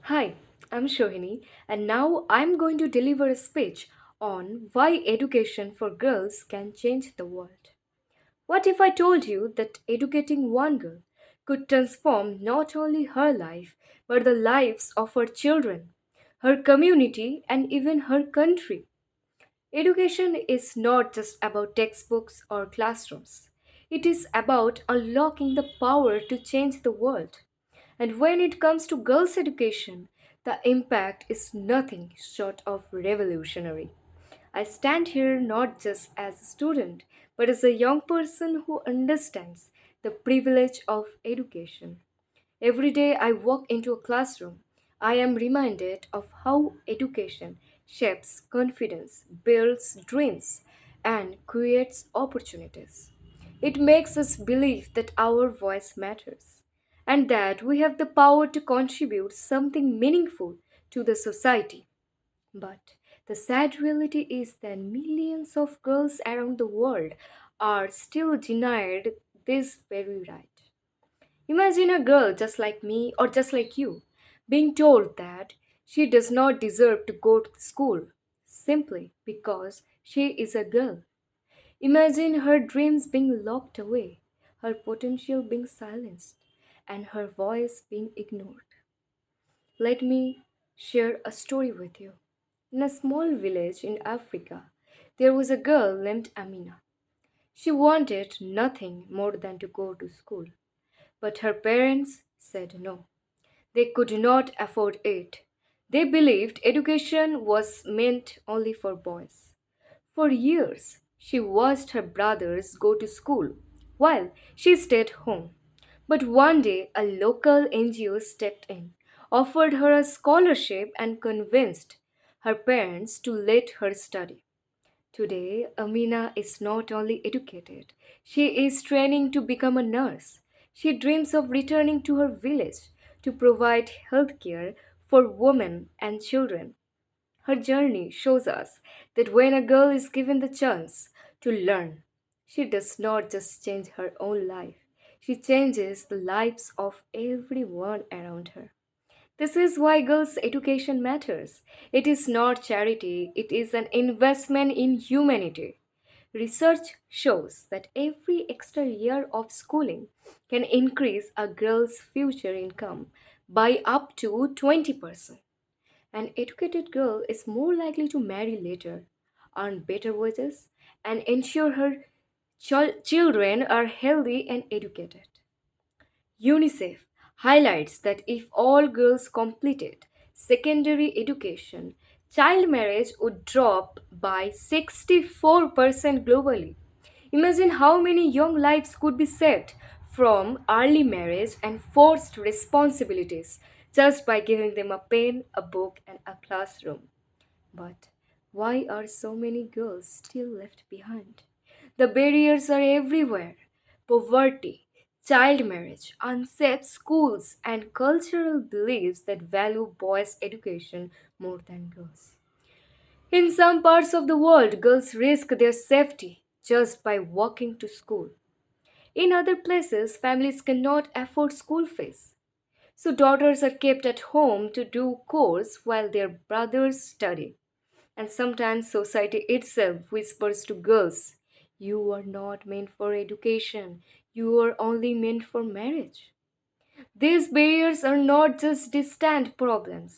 Hi, I'm Sohini, and now I'm going to deliver a speech on why education for girls can change the world. What if I told you that educating one girl could transform not only her life, but the lives of her children, her community, and even her country? Education is not just about textbooks or classrooms. It is about unlocking the power to change the world. And when it comes to girls' education, the impact is nothing short of revolutionary. I stand here not just as a student, but as a young person who understands the privilege of education. Every day I walk into a classroom, I am reminded of how education shapes confidence, builds dreams, and creates opportunities. It makes us believe that our voice matters and that we have the power to contribute something meaningful to the society. But the sad reality is that millions of girls around the world are still denied this very right. Imagine a girl just like me or just like you being told that she does not deserve to go to school simply because she is a girl. Imagine her dreams being locked away, her potential being silenced, and her voice being ignored. Let me share a story with you. In a small village in Africa, there was a girl named Amina. She wanted nothing more than to go to school, but her parents said no. They could not afford it. They believed education was meant only for boys. For years, she watched her brothers go to school while she stayed home. But one day, a local NGO stepped in, offered her a scholarship, and convinced her parents to let her study. Today, Amina is not only educated, she is training to become a nurse. She dreams of returning to her village to provide health care for women and children. Her journey shows us that when a girl is given the chance to learn, she does not just change her own life, she changes the lives of everyone around her. This is why girls' education matters. It is not charity, it is an investment in humanity. Research shows that every extra year of schooling can increase a girl's future income by up to 20%. An educated girl is more likely to marry later, earn better wages, and ensure her children are healthy and educated. UNICEF highlights that if all girls completed secondary education, child marriage would drop by 64% globally. Imagine how many young lives could be saved from early marriage and forced responsibilities just by giving them a pen, a book, and a classroom. But why are so many girls still left behind? The barriers are everywhere: poverty, child marriage, unsafe schools, and cultural beliefs that value boys' education more than girls. In some parts of the world, girls risk their safety just by walking to school. In other places, families cannot afford school fees. So daughters are kept at home to do chores while their brothers study. And sometimes society itself whispers to girls, "You are not meant for education, you are only meant for marriage." These barriers are not just distant problems,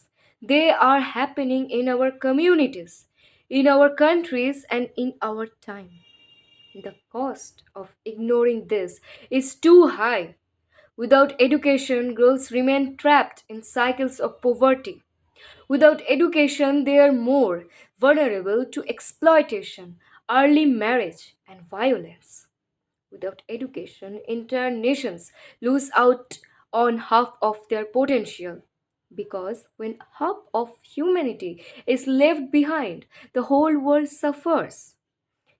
they are happening in our communities, in our countries, and in our time. The cost of ignoring this is too high. Without education, girls remain trapped in cycles of poverty. Without education, they are more vulnerable to exploitation, early marriage, and violence. Without education, entire nations lose out on half of their potential. Because when half of humanity is left behind, the whole world suffers.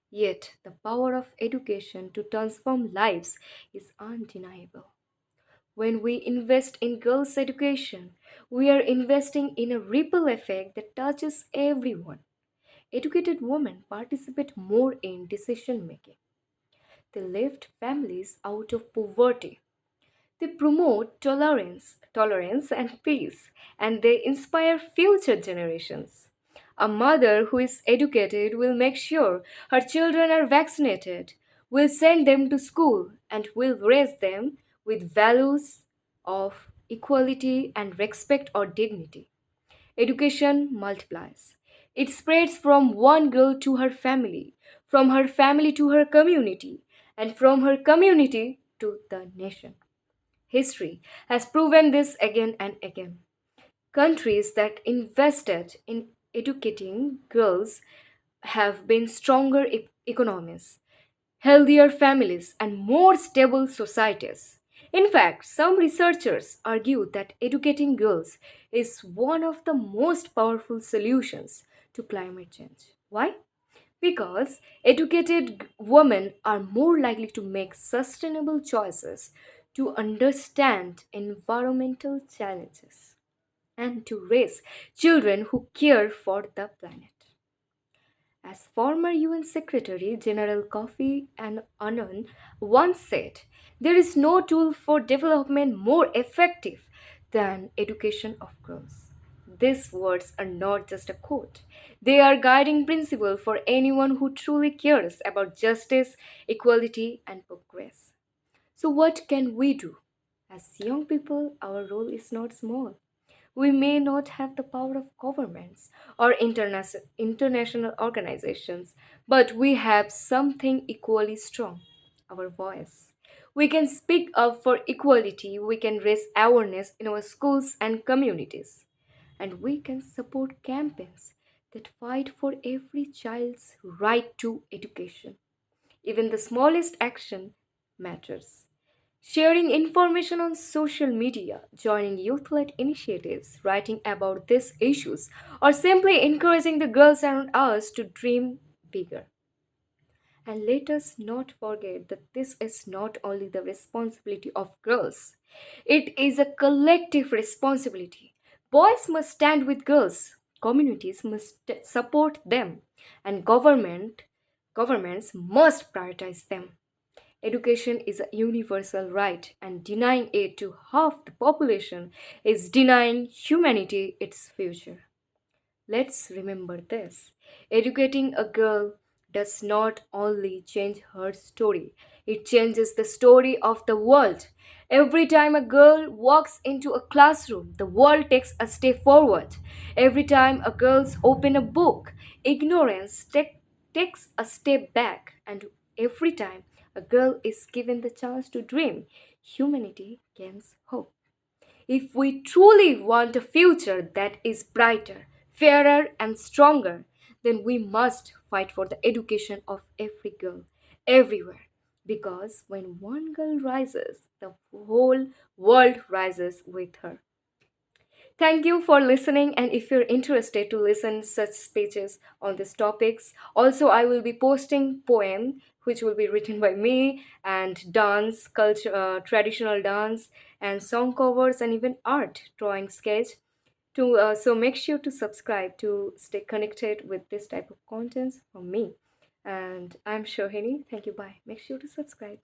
Yet, the power of education to transform lives is undeniable. When we invest in girls' education, we are investing in a ripple effect that touches everyone. Educated women participate more in decision making. They lift families out of poverty. They promote tolerance and peace, and they inspire future generations. A mother who is educated will make sure her children are vaccinated, will send them to school, and will raise them with values of equality and respect or dignity. Education multiplies. It spreads from one girl to her family, from her family to her community, and from her community to the nation. History has proven this again and again. Countries that invested in educating girls have been stronger economies, healthier families, and more stable societies. In fact, some researchers argue that educating girls is one of the most powerful solutions to climate change. Why? Because educated women are more likely to make sustainable choices, to understand environmental challenges, and to raise children who care for the planet. As former UN Secretary General Kofi Annan once said, there is no tool for development more effective than education of girls. These words are not just a quote. They are guiding principle for anyone who truly cares about justice, equality, and progress. So what can we do? As young people, our role is not small. We may not have the power of governments or international organizations, but we have something equally strong, our voice. We can speak up for equality, we can raise awareness in our schools and communities, and we can support campaigns that fight for every child's right to education. Even the smallest action matters. Sharing information on social media, joining youth led initiatives, writing about these issues, or simply encouraging the girls around us to dream bigger. And let us not forget that this is not only the responsibility of girls, it is a collective responsibility. Boys must stand with girls, communities must support them, and governments must prioritize them. Education is a universal right, and denying it to half the population is denying humanity its future. Let's remember this. Educating a girl does not only change her story, it changes the story of the world. Every time a girl walks into a classroom, the world takes a step forward. Every time a girl's open a book, takes a step back. And every time a girl is given the chance to dream, humanity gains hope. If we truly want a future that is brighter, fairer, and stronger, then we must fight for the education of every girl, everywhere. Because when one girl rises, the whole world rises with her. Thank you for listening, and if you're interested to listen such speeches on these topics, also I will be posting poem which will be written by me, and dance culture, traditional dance and song covers, and even art drawing sketch to so make sure to subscribe to stay connected with this type of contents from me. And I'm Shohini. Thank you. Bye. Make sure to subscribe.